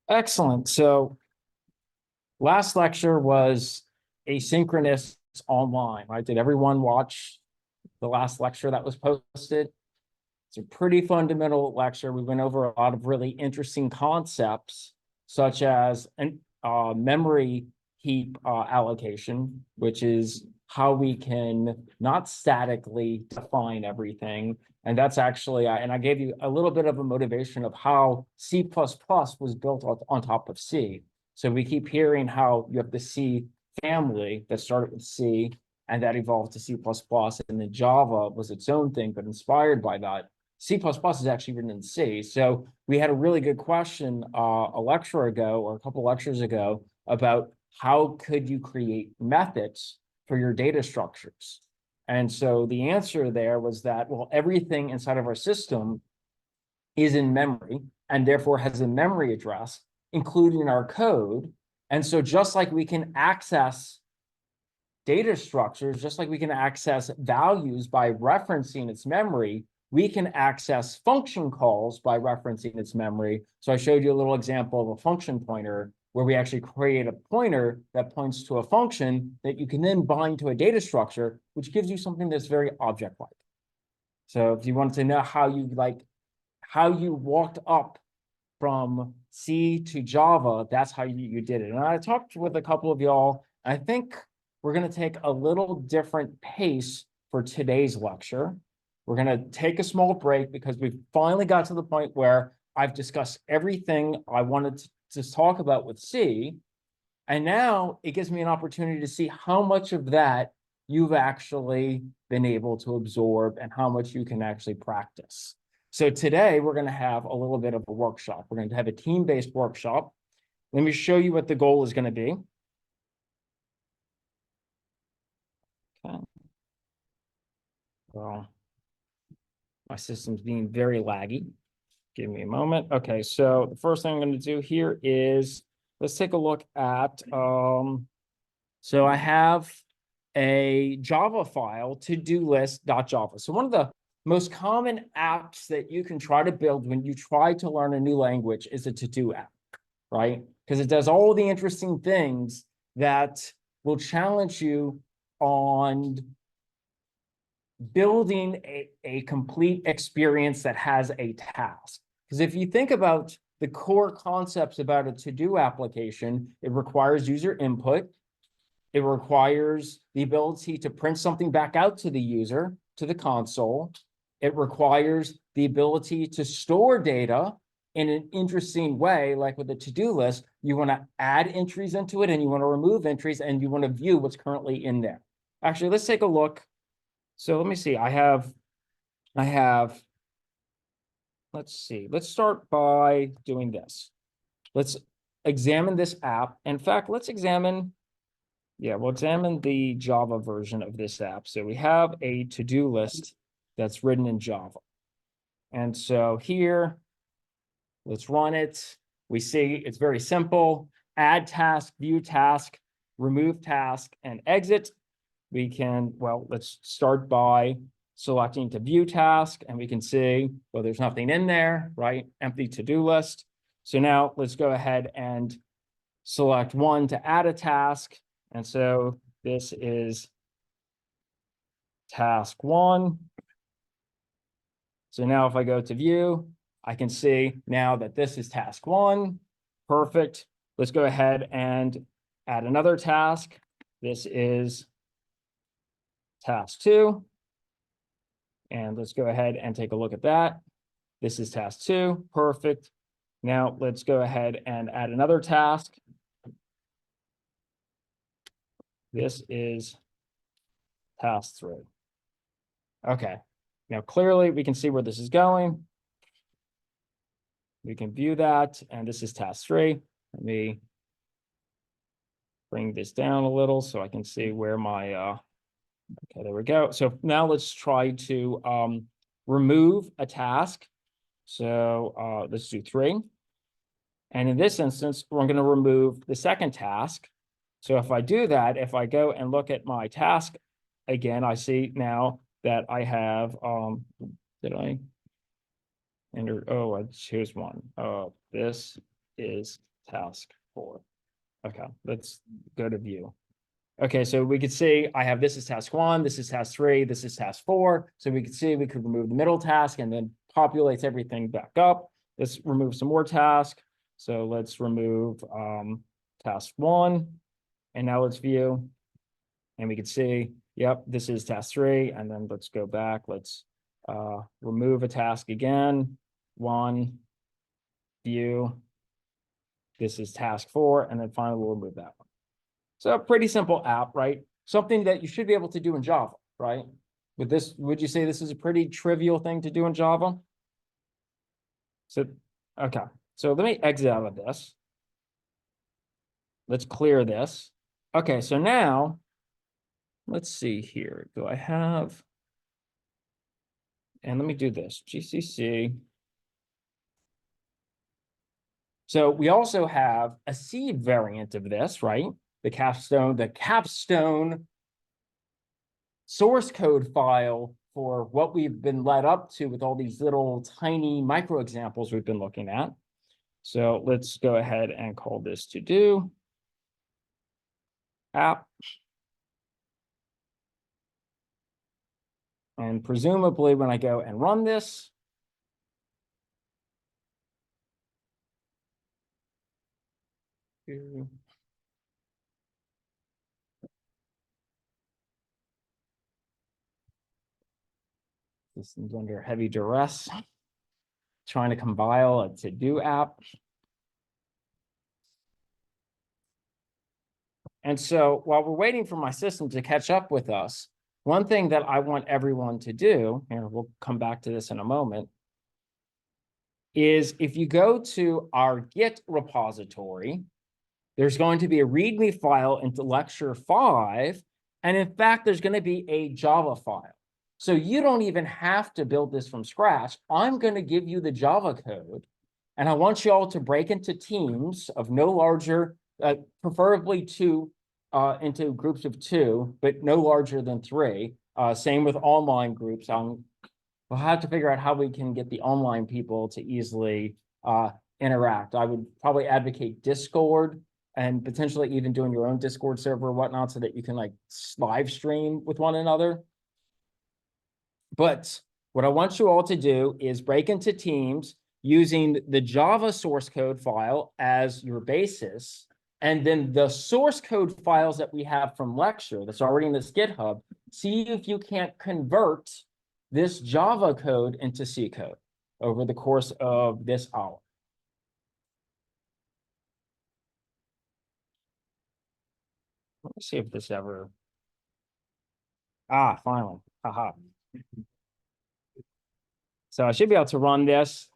Excellent. So last lecture was asynchronous online, right? Did everyone watch the last lecture that was posted? It's a pretty fundamental lecture. We went over a lot of really interesting concepts, such as an memory heap allocation, which is how we can not statically define everything. And that's actually, and I gave you a little bit of a motivation of how C++ was built on top of C. So we keep hearing how you have the C family that started with C and that evolved to C++, and then Java was its own thing, but inspired by that. C++ is actually written in C. So we had a really good question a lecture ago or a couple lectures ago about how could you create methods for your data structures. And so the answer there was that, well, everything inside of our system is in memory and therefore has a memory address, including our code. And so just like we can access data structures, just like we can access values by referencing its memory, we can access function calls by referencing its memory. So I showed you a little example of a function pointer where we actually create a pointer that points to a function that you can then bind to a data structure, which gives you something that's very object-like. So if you wanted to know how you walked up from C to Java, that's how you did it. And I talked with a couple of y'all. I think we're going to take a little different pace for today's lecture. We're going to take a small break because we've finally got to the point where I've discussed everything I wanted to talk about with C. And now it gives me an opportunity to see how much of that you've actually been able to absorb and how much you can actually practice. So today we're going to have a little bit of a workshop. We're going to have a team-based workshop. Let me show you what the goal is going to be. Okay. Well, my system's being very laggy. Give me a moment. Okay, so the first thing I'm going to do here is let's take a look at, so I have a Java file, ToDoList.java. So one of the most common apps that you can try to build when you try to learn a new language is a to-do app, right? Because it does all the interesting things that will challenge you on building a complete experience that has a task. Because if you think about the core concepts about a to-do application, it requires user input. It requires the ability to print something back out to the user, to the console. It requires the ability to store data in an interesting way, like with a to-do list. You want to add entries into it and you want to remove entries and you want to view what's currently in there. Actually, let's take a look. So let me see. I have, let's see. Let's start by doing this. Let's examine this app. In fact, let's examine, we'll examine the Java version of this app. So we have a to-do list that's written in Java. And so here, let's run it. We see it's very simple. Add task, view task, remove task, and exit. We can, well, let's start by selecting to view task, and we can see, well, there's nothing in there, right? Empty to-do list. So now let's go ahead and select one to add a task. And so this is task one. So now if I go to view, I can see now that this is task one. Perfect. Let's go ahead and add another task. This is task two. And let's go ahead and take a look at that. This is task two. Perfect. Now let's go ahead and add another task. This is task three. Okay. Now clearly we can see where this is going. We can view that, and this is task three. Let me bring this down a little so I can see where my, okay, there we go. So now let's try to remove a task. So let's do three. And in this instance, we're going to remove the second task. So if I do that, if I go and look at my task again, I see now that I have, did I enter? Oh, here's one. This is task 4. Okay, let's go to view. Okay, so we could see I have this is task 1, this is task 3, this is task 4. So we could see we could remove the middle task and then populates everything back up. Let's remove some more tasks. So let's remove task 1. And now let's view. And we can see, yep, this is task 3. And then let's go back. Let's remove a task again. 1, view. This is task 4. And then finally we'll remove that one. So a pretty simple app, right? Something that you should be able to do in Java, right? With this, would you say this is a pretty trivial thing to do in Java? So, okay. So let me exit out of this. Let's clear this. Okay, so now, let's see here. Do I have, and let me do this, GCC. So we also have a C variant of this, right? The capstone source code file for what we've been led up to with all these little tiny micro examples we've been looking at. So let's go ahead and call this to do app. And presumably when I go and run this, system's under heavy duress, trying to compile a to-do app. And so while we're waiting for my system to catch up with us, one thing that I want everyone to do, and we'll come back to this in a moment, is if you go to our Git repository, there's going to be a README file into lecture 5. And in fact, there's going to be a Java file. So you don't even have to build this from scratch. I'm going to give you the Java code. And I want you all to break into teams of no larger, preferably 2, into groups of 2, but no larger than 3. Same with online groups. We'll have to figure out how we can get the online people to easily interact. I would probably advocate Discord and potentially even doing your own Discord server or whatnot so that you can like live stream with one another. But what I want you all to do is break into teams using the Java source code file as your basis. And then the source code files that we have from lecture that's already in this GitHub, see if you can't convert this Java code into C code over the course of this hour. Let me see if this ever. Finally. Haha. So I should be able to run this.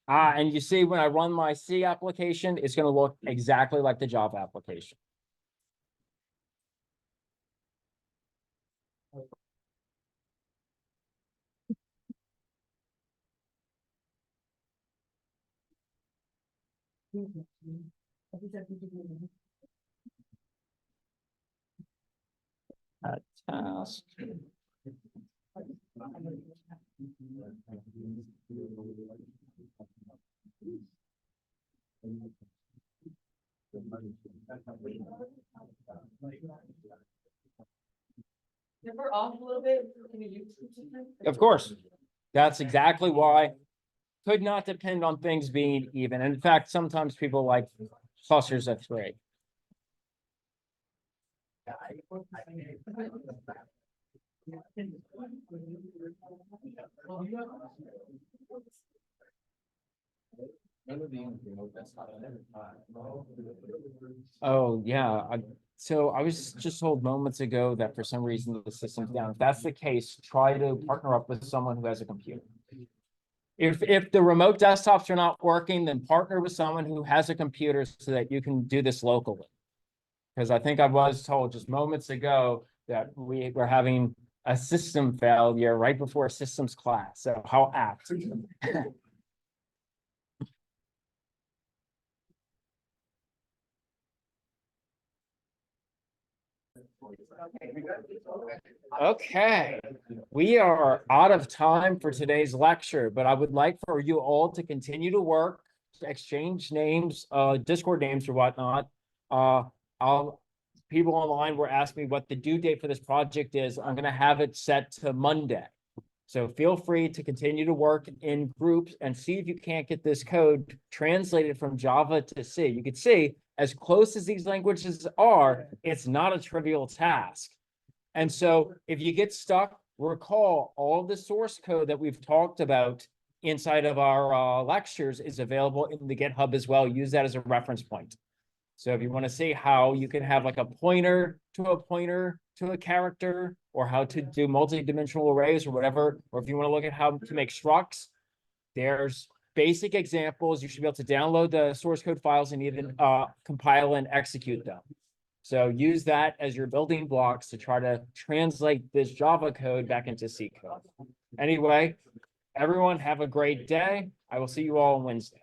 And you see when I run my C application, it's going to look exactly like the Java application. Task. We're off a little bit. Of course, that's exactly why. Could not depend on things being even. And in fact, sometimes people like clusters of 3. Oh, yeah. So I was just told moments ago that for some reason the system's down. If that's the case, try to partner up with someone who has a computer. If the remote desktops are not working, then partner with someone who has a computer so that you can do this locally. Because I think I was told just moments ago that we were having a system failure right before a systems class. So how apt. Okay, we are out of time for today's lecture, but I would like for you all to continue to work exchange names, Discord names or whatnot. People online were asking me what the due date for this project is. I'm gonna have it set to Monday. So feel free to continue to work in groups and see if you can't get this code translated from Java to C. You can see, as close as these languages are, it's not a trivial task. And so if you get stuck, recall all the source code that we've talked about inside of our lectures is available in the GitHub as well. Use that as a reference point. So if you want to see how you can have like a pointer to a character, or how to do multi-dimensional arrays or whatever, or if you want to look at how to make structs, there's basic examples. You should be able to download the source code files and even compile and execute them. So use that as your building blocks to try to translate this Java code back into C code. Anyway, everyone have a great day. I will see you all on Wednesday.